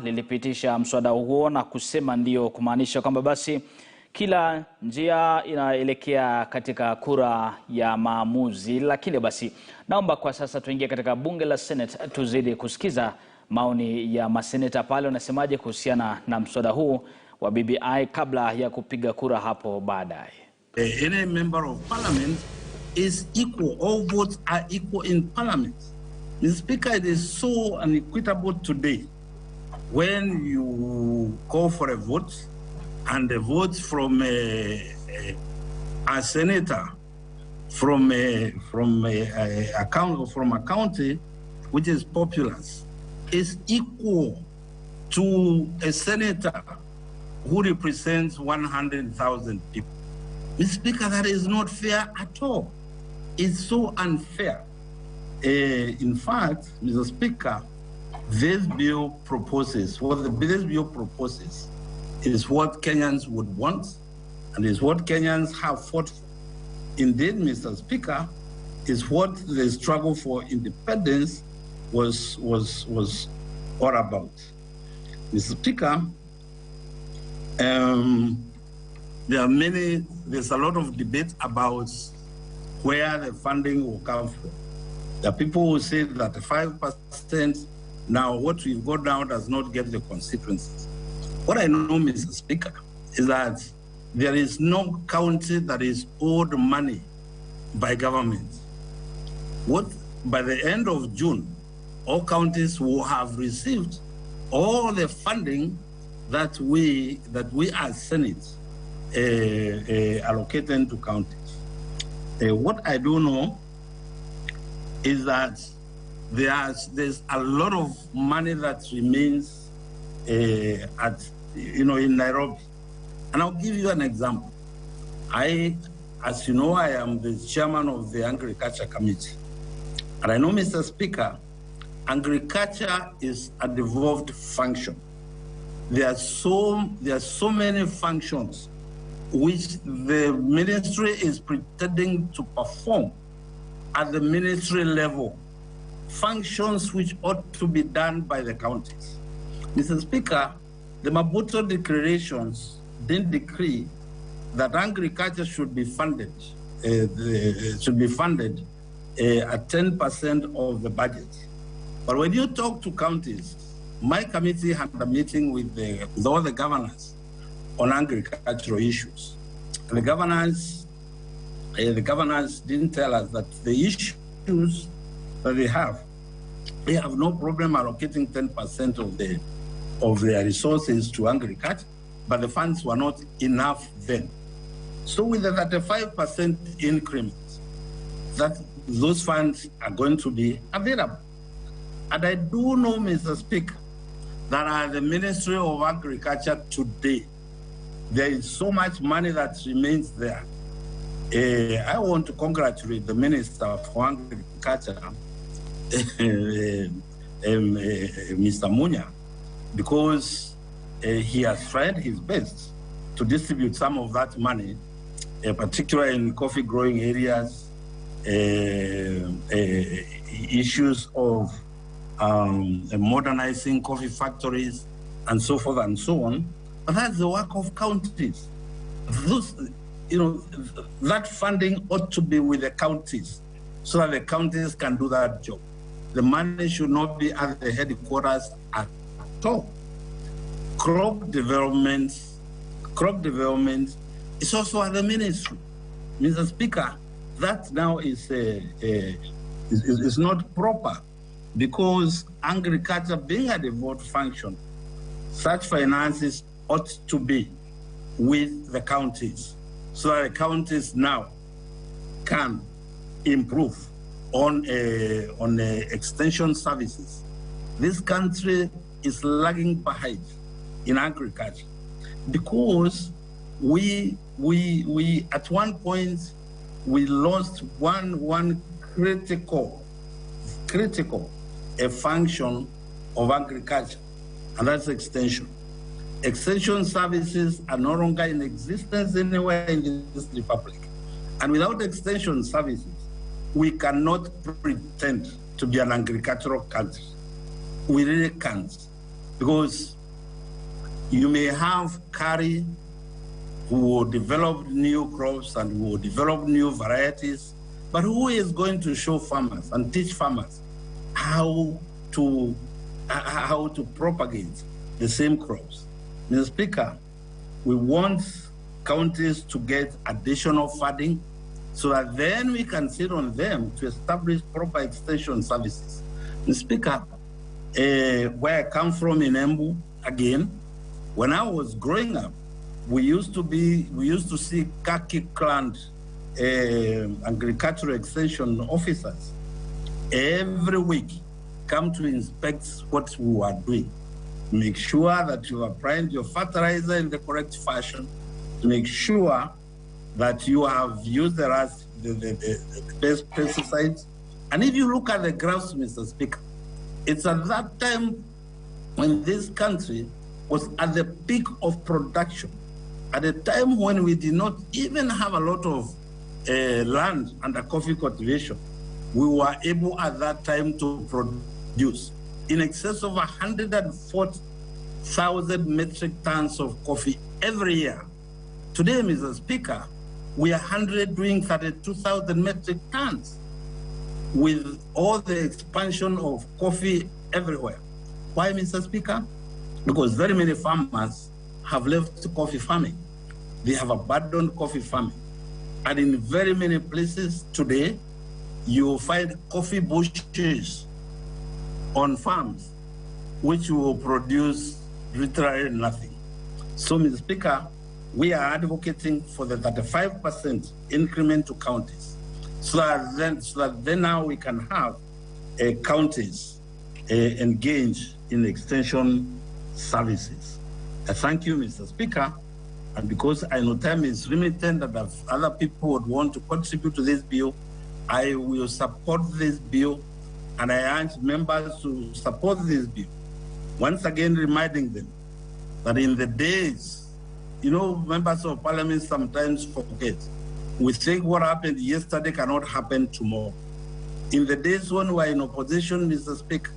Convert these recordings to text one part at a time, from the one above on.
lilipitisha mswada huo na kusema ndio kumaanisha kwamba basi kila njia inaelekea katika kura ya maamuzi. Lakini basi naomba kwa sasa tuingie katika bunge la Senate tuzidi kusikiza maoni ya maseneta pale wanasemaje kuhusiana na mswada huu wa BBI kabla ya kupiga kura hapo baadaye. Any member of parliament is equal. All votes are equal in parliament. Mr. Speaker, it is so unequitable today when you call for a vote and the vote from a senator from a county which is populous is equal to a senator who represents 100,000 people. Mr. Speaker, that is not fair at all. It's so unfair. In fact, Mr. Speaker, this bill proposes, this bill proposes is what Kenyans would want and is what Kenyans have fought for. Indeed, Mr. Speaker, is what the struggle for independence was all about. Mr. Speaker, there's a lot of debate about where the funding will come from. There are people who say that 5%, now what we've got now does not get the constituencies. What I know, Mr. Speaker, is that there is no county that is owed money by government. By the end of June, all counties will have received all the funding that we as Senate allocated to counties. What I do know is that there's a lot of money that remains in Nairobi. And I'll give you an example. As you know, I am the chairman of the Agriculture Committee. And I know, Mr. Speaker, agriculture is a devolved function. There are so many functions which the ministry is pretending to perform at the ministry level, functions which ought to be done by the counties. Mr. Speaker, the Maputo declarations didn't decree that agriculture should be funded, at 10% of the budget. But when you talk to counties, my committee had a meeting with all the governors on agricultural issues. And the governors didn't tell us that the issues that they have no problem allocating 10% of their resources to agriculture, but the funds were not enough then. So with the 35% increment, that those funds are going to be available. And I do know, Mr. Speaker, that at the Ministry of Agriculture today, there is so much money that remains there. I want to congratulate the Minister for Agriculture, Mr. Munya, because he has tried his best to distribute some of that money, particularly in coffee growing areas, issues of modernizing coffee factories, and so forth and so on. But that's the work of counties. That funding ought to be with the counties so that the counties can do that job. The money should not be at the headquarters at all. Crop development is also at the ministry. Mr. Speaker, that now is not proper, because agriculture being a devolved function, such finances ought to be with the counties, so that the counties now can improve on extension services. This country is lagging behind in agriculture because we at one point we lost one critical function of agriculture, and that's extension. Extension services are no longer in existence anywhere in this republic. And without extension services, we cannot pretend to be an agricultural country. We really can't. Because you may have curry who will develop new crops and who will develop new varieties, but who is going to show farmers and teach farmers how to propagate the same crops? Mr. Speaker, we want counties to get additional funding so that then we can sit on them to establish proper extension services. Mr. Speaker, where I come from in Embu, again, when I was growing up, we used to see khaki-clad agricultural extension officers every week come to inspect what we are doing. Make sure that you apply your fertilizer in the correct fashion, to make sure that you have used the best pesticides. And if you look at the graphs, Mr. Speaker, it's at that time when this country was at the peak of production, at a time when we did not even have a lot of land under coffee cultivation. We were able at that time to produce in excess of 140,000 metric tons of coffee every year. Today, Mr. Speaker, we are 100 doing 32,000 metric tons with all the expansion of coffee everywhere. Why, Mr. Speaker? Because very many farmers have left coffee farming. They have abandoned coffee farming. And in very many places today, you will find coffee bushes on farms, which will produce literally nothing. So, Mr. Speaker, we are advocating for the 35% increment to counties, so that then now we can have counties engage in extension services. I thank you, Mr. Speaker, and because I know time is limited and that other people would want to contribute to this bill, I will support this bill, and I urge members to support this bill. Once again, reminding them that in the days, members of parliament sometimes forget. We think what happened yesterday cannot happen tomorrow. In the days when we were in opposition, Mr. Speaker,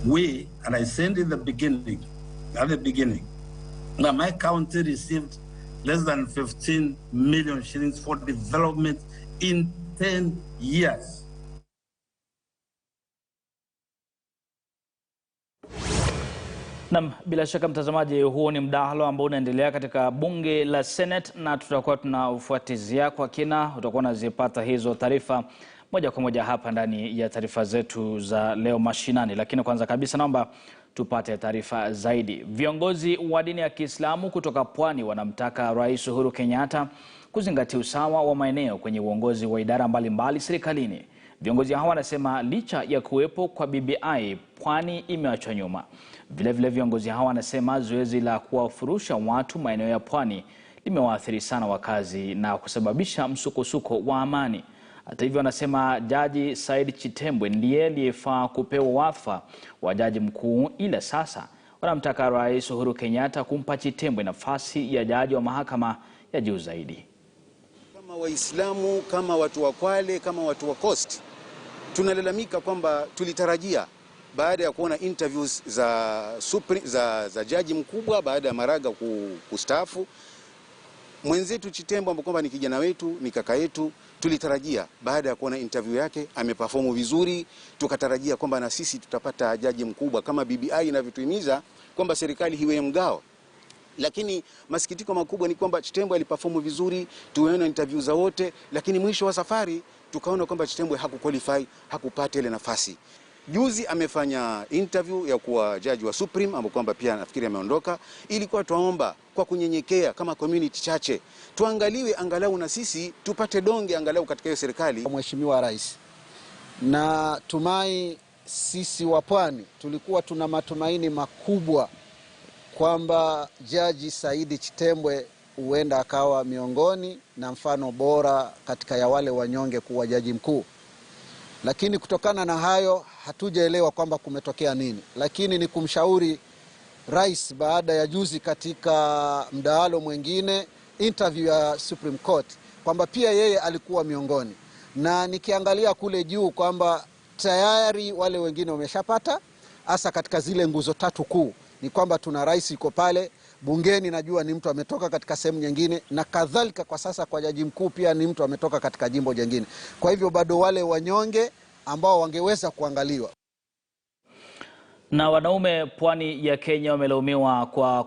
and I said at the beginning, that my county received less than 15 million shillings for development in 10 years. Naam, bila shaka mtazamaji, huo ni mdahalo ambao unaendelea katika bunge la Senate, na tutakuwa tunaufuatizia kwa kina. Utakuwa unazipata hizo taarifa moja kwa moja hapa ndani ya taarifa zetu za leo mashinani. Lakini kwanza kabisa naomba tupate taarifa zaidi. Viongozi wa dini ya Kiislamu kutoka Pwani wanamtaka Rais Uhuru Kenyatta kuzingatia usawa wa maeneo kwenye uongozi wa idara mbalimbali serikalini. Viongozi hao wanasema licha ya kuwepo kwa BBI, Pwani imeachwa nyuma. Vile viongozi hao wanasema zoezi la kuwafurusha watu maeneo ya Pwani limewaathiri sana wakazi na kusababisha msukosuko wa amani. Hata hivyo, wanasema Jaji Said Chitembwe ndiye aliyefaa kupewa wadhifa wa jaji mkuu, ila sasa wanamtaka Rais Uhuru Kenyatta kumpa Chitembwe nafasi ya jaji wa mahakama ya juu zaidi. Kama Waislamu, kama watu wa Kwale, kama watu wa Coast, tunalalamika kwamba tulitarajia baada ya kuona interviews za jaji mkubwa baada ya Maraga kustaafu, mwenzetu Chitembwe ambaye kwamba ni kijana wetu, ni kaka yetu, tulitarajia baada ya kuona interview yake ameperform vizuri, tukatarajia kwamba na sisi tutapata jaji mkubwa kama BBI inavyotuhimiza kwamba serikali iwe mgao. Lakini masikitiko makubwa ni kwamba Chitembwe aliperform vizuri, tumeona interview za wote, lakini mwisho wa safari tukaona kwamba Chitembwe hakuqualify, hakupata ile nafasi. Juzi amefanya interview ya kuwa jaji wa Supreme ambapo kwamba pia nafikiri ameondoka. Ilikuwa tuomba kwa kunyenyekea kama community chache tuangaliwe angalau na sisi tupate donge angalau katika hiyo serikali. Mheshimiwa Rais, na tumai sisi wa Pwani tulikuwa tuna matumaini makubwa kwamba Jaji Said Chitembwe huenda akawa miongoni na mfano bora katika ya wale wanyonge kuwa jaji mkuu. Lakini kutokana na hayo hatujaelewa kwamba kumetokea nini. Lakini ni kumshauri Rais baada ya juzi katika mdahalo mwingine, interview ya Supreme Court, kwamba pia yeye alikuwa miongoni. Na nikiangalia kule juu kwamba tayari wale wengine wameshapata, hasa katika zile nguzo tatu kuu. Ni kwamba tuna rais yuko pale, bungeni najua ni mtu ametoka katika sehemu nyingine, na kadhalika kwa sasa kwa jaji mkuu pia ni mtu ametoka katika jimbo jingine. Kwa hivyo bado wale wanyonge ambao wangeweza kuangaliwa. Na wanaume pwani ya Kenya wamelaumiwa kwa